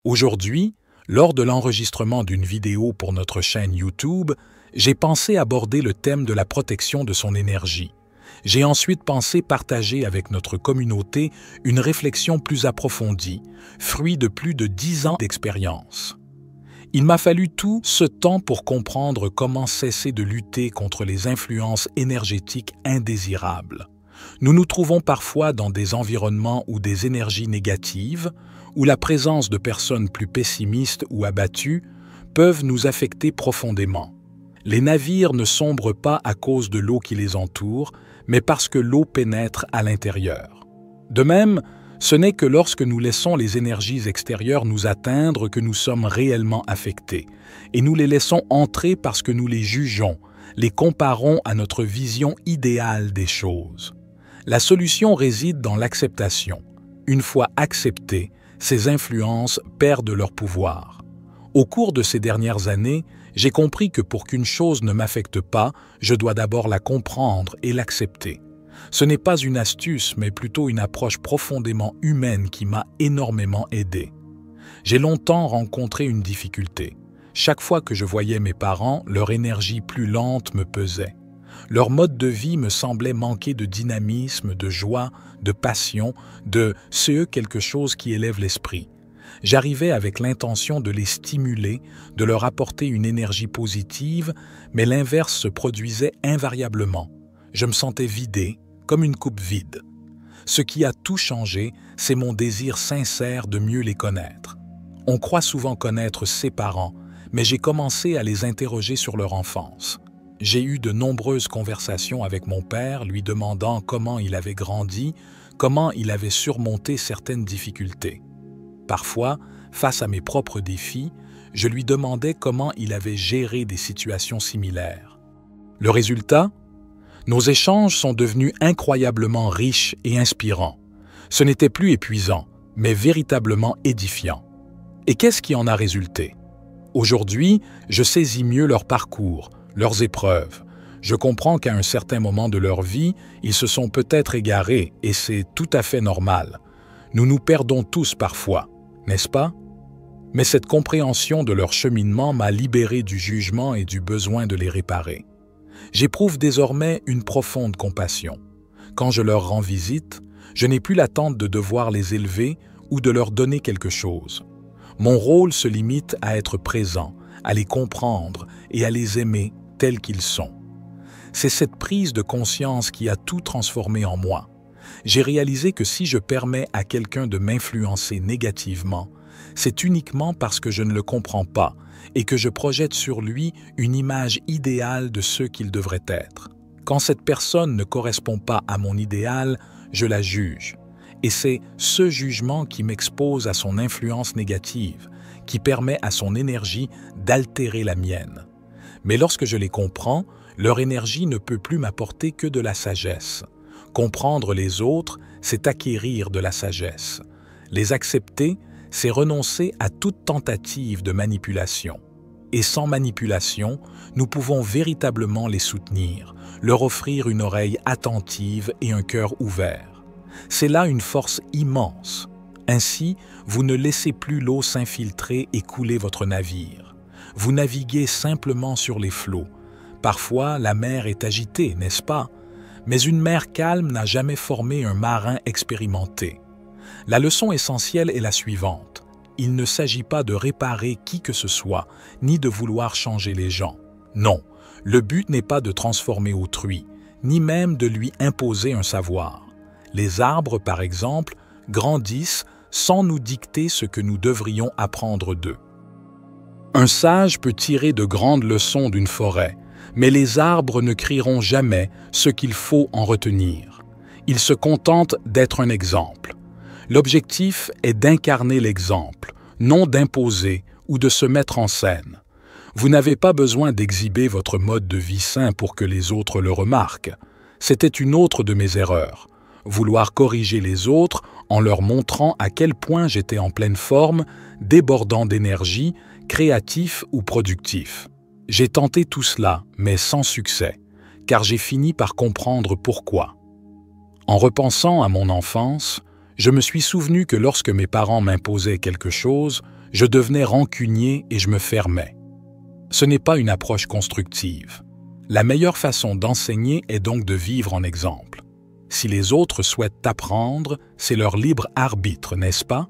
Aujourd'hui, lors de l'enregistrement d'une vidéo pour notre chaîne YouTube, j'ai pensé aborder le thème de la protection de son énergie. J'ai ensuite pensé partager avec notre communauté une réflexion plus approfondie, fruit de plus de 10 ans d'expérience. Il m'a fallu tout ce temps pour comprendre comment cesser de lutter contre les influences énergétiques indésirables. Nous nous trouvons parfois dans des environnements où des énergies négatives, où la présence de personnes plus pessimistes ou abattues peuvent nous affecter profondément. Les navires ne sombrent pas à cause de l'eau qui les entoure, mais parce que l'eau pénètre à l'intérieur. De même, ce n'est que lorsque nous laissons les énergies extérieures nous atteindre que nous sommes réellement affectés, et nous les laissons entrer parce que nous les jugeons, les comparons à notre vision idéale des choses. La solution réside dans l'acceptation. Une fois acceptées, ces influences perdent leur pouvoir. Au cours de ces dernières années, j'ai compris que pour qu'une chose ne m'affecte pas, je dois d'abord la comprendre et l'accepter. Ce n'est pas une astuce, mais plutôt une approche profondément humaine qui m'a énormément aidé. J'ai longtemps rencontré une difficulté. Chaque fois que je voyais mes parents, leur énergie plus lente me pesait. Leur mode de vie me semblait manquer de dynamisme, de joie, de passion, quelque chose qui élève l'esprit. J'arrivais avec l'intention de les stimuler, de leur apporter une énergie positive, mais l'inverse se produisait invariablement. Je me sentais vidé, comme une coupe vide. Ce qui a tout changé, c'est mon désir sincère de mieux les connaître. On croit souvent connaître ses parents, mais j'ai commencé à les interroger sur leur enfance. J'ai eu de nombreuses conversations avec mon père, lui demandant comment il avait grandi, comment il avait surmonté certaines difficultés. Parfois, face à mes propres défis, je lui demandais comment il avait géré des situations similaires. Le résultat ? Nos échanges sont devenus incroyablement riches et inspirants. Ce n'était plus épuisant, mais véritablement édifiant. Et qu'est-ce qui en a résulté ? Aujourd'hui, je saisis mieux leur parcours, leurs épreuves. Je comprends qu'à un certain moment de leur vie, ils se sont peut-être égarés et c'est tout à fait normal. Nous nous perdons tous parfois, n'est-ce pas? Mais cette compréhension de leur cheminement m'a libéré du jugement et du besoin de les réparer. J'éprouve désormais une profonde compassion. Quand je leur rends visite, je n'ai plus l'attente de devoir les élever ou de leur donner quelque chose. Mon rôle se limite à être présent, à les comprendre et à les aimer tels qu'ils sont. C'est cette prise de conscience qui a tout transformé en moi. J'ai réalisé que si je permets à quelqu'un de m'influencer négativement, c'est uniquement parce que je ne le comprends pas et que je projette sur lui une image idéale de ce qu'il devrait être. Quand cette personne ne correspond pas à mon idéal, je la juge. Et c'est ce jugement qui m'expose à son influence négative, qui permet à son énergie d'altérer la mienne. Mais lorsque je les comprends, leur énergie ne peut plus m'apporter que de la sagesse. Comprendre les autres, c'est acquérir de la sagesse. Les accepter, c'est renoncer à toute tentative de manipulation. Et sans manipulation, nous pouvons véritablement les soutenir, leur offrir une oreille attentive et un cœur ouvert. C'est là une force immense. Ainsi, vous ne laissez plus l'eau s'infiltrer et couler votre navire. Vous naviguez simplement sur les flots. Parfois, la mer est agitée, n'est-ce pas? Mais une mer calme n'a jamais formé un marin expérimenté. La leçon essentielle est la suivante. Il ne s'agit pas de réparer qui que ce soit, ni de vouloir changer les gens. Non, le but n'est pas de transformer autrui, ni même de lui imposer un savoir. Les arbres, par exemple, grandissent sans nous dicter ce que nous devrions apprendre d'eux. Un sage peut tirer de grandes leçons d'une forêt, mais les arbres ne crieront jamais ce qu'il faut en retenir. Ils se contentent d'être un exemple. L'objectif est d'incarner l'exemple, non d'imposer ou de se mettre en scène. Vous n'avez pas besoin d'exhiber votre mode de vie sain pour que les autres le remarquent. C'était une autre de mes erreurs. Vouloir corriger les autres en leur montrant à quel point j'étais en pleine forme, débordant d'énergie, créatif ou productif. J'ai tenté tout cela, mais sans succès, car j'ai fini par comprendre pourquoi. En repensant à mon enfance, je me suis souvenu que lorsque mes parents m'imposaient quelque chose, Je devenais rancunier et je me fermais. Ce n'est pas une approche constructive. La meilleure façon d'enseigner est donc de vivre en exemple. Si les autres souhaitent apprendre, c'est leur libre arbitre, n'est-ce pas?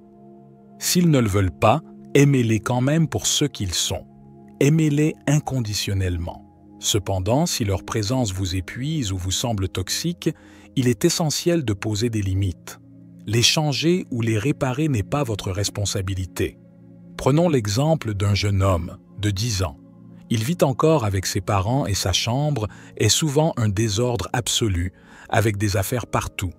S'ils ne le veulent pas, aimez-les quand même pour ce qu'ils sont. Aimez-les inconditionnellement. Cependant, si leur présence vous épuise ou vous semble toxique, il est essentiel de poser des limites. Les changer ou les réparer n'est pas votre responsabilité. Prenons l'exemple d'un jeune homme de 10 ans. Il vit encore avec ses parents et sa chambre est souvent un désordre absolu, avec des affaires partout.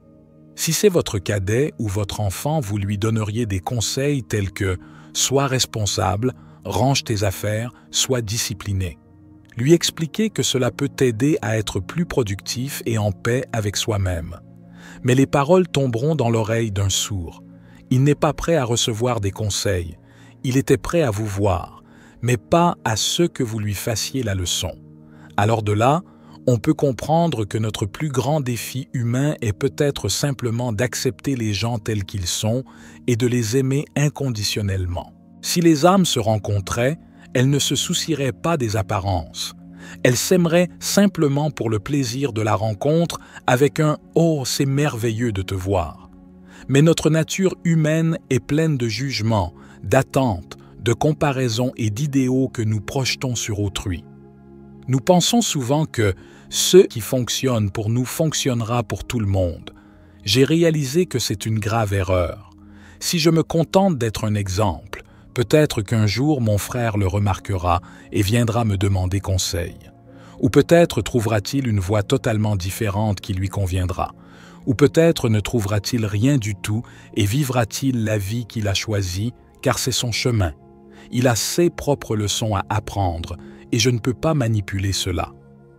Si c'est votre cadet ou votre enfant, vous lui donneriez des conseils tels que « sois responsable, range tes affaires, sois discipliné ». Lui expliquer que cela peut t'aider à être plus productif et en paix avec soi-même. Mais les paroles tomberont dans l'oreille d'un sourd. Il n'est pas prêt à recevoir des conseils. Il était prêt à vous voir, mais pas à ce que vous lui fassiez la leçon. Alors de là, on peut comprendre que notre plus grand défi humain est peut-être simplement d'accepter les gens tels qu'ils sont et de les aimer inconditionnellement. Si les âmes se rencontraient, elles ne se soucieraient pas des apparences. Elles s'aimeraient simplement pour le plaisir de la rencontre avec un « Oh, c'est merveilleux de te voir ». Mais notre nature humaine est pleine de jugements, d'attentes, de comparaisons et d'idéaux que nous projetons sur autrui. Nous pensons souvent que ce qui fonctionne pour nous fonctionnera pour tout le monde. J'ai réalisé que c'est une grave erreur. Si je me contente d'être un exemple, peut-être qu'un jour mon frère le remarquera et viendra me demander conseil. Ou peut-être trouvera-t-il une voie totalement différente qui lui conviendra. Ou peut-être ne trouvera-t-il rien du tout et vivra-t-il la vie qu'il a choisie, car c'est son chemin. Il a ses propres leçons à apprendre et je ne peux pas manipuler cela.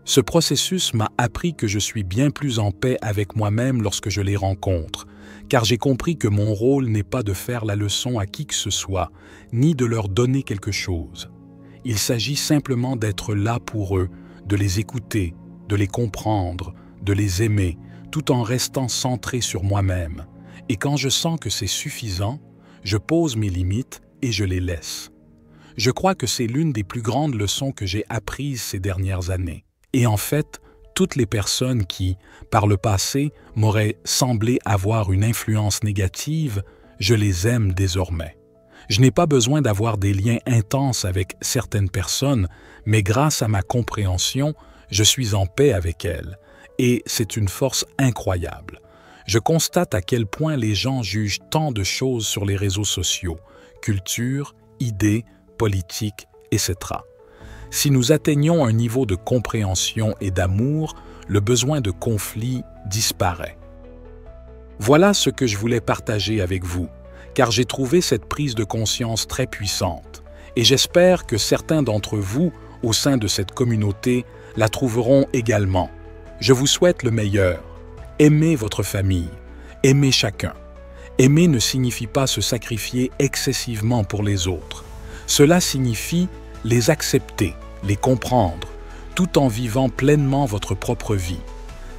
Ce processus m'a appris que je suis bien plus en paix avec moi-même lorsque je les rencontre, car j'ai compris que mon rôle n'est pas de faire la leçon à qui que ce soit, ni de leur donner quelque chose. Il s'agit simplement d'être là pour eux, de les écouter, de les comprendre, de les aimer, tout en restant centré sur moi-même. Et quand je sens que c'est suffisant, je pose mes limites et je les laisse. Je crois que c'est l'une des plus grandes leçons que j'ai apprises ces dernières années. Et en fait, toutes les personnes qui, par le passé, m'auraient semblé avoir une influence négative, je les aime désormais. Je n'ai pas besoin d'avoir des liens intenses avec certaines personnes, mais grâce à ma compréhension, je suis en paix avec elles. Et c'est une force incroyable. Je constate à quel point les gens jugent tant de choses sur les réseaux sociaux, culture, idées, politique, etc. Si nous atteignons un niveau de compréhension et d'amour, le besoin de conflit disparaît. Voilà ce que je voulais partager avec vous, car j'ai trouvé cette prise de conscience très puissante, et j'espère que certains d'entre vous, au sein de cette communauté, la trouveront également. Je vous souhaite le meilleur. Aimez votre famille, aimez chacun. Aimer ne signifie pas se sacrifier excessivement pour les autres. Cela signifie les accepter, les comprendre, tout en vivant pleinement votre propre vie.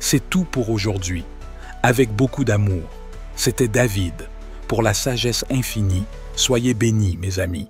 C'est tout pour aujourd'hui. Avec beaucoup d'amour. C'était David. Pour la sagesse infinie, soyez bénis, mes amis.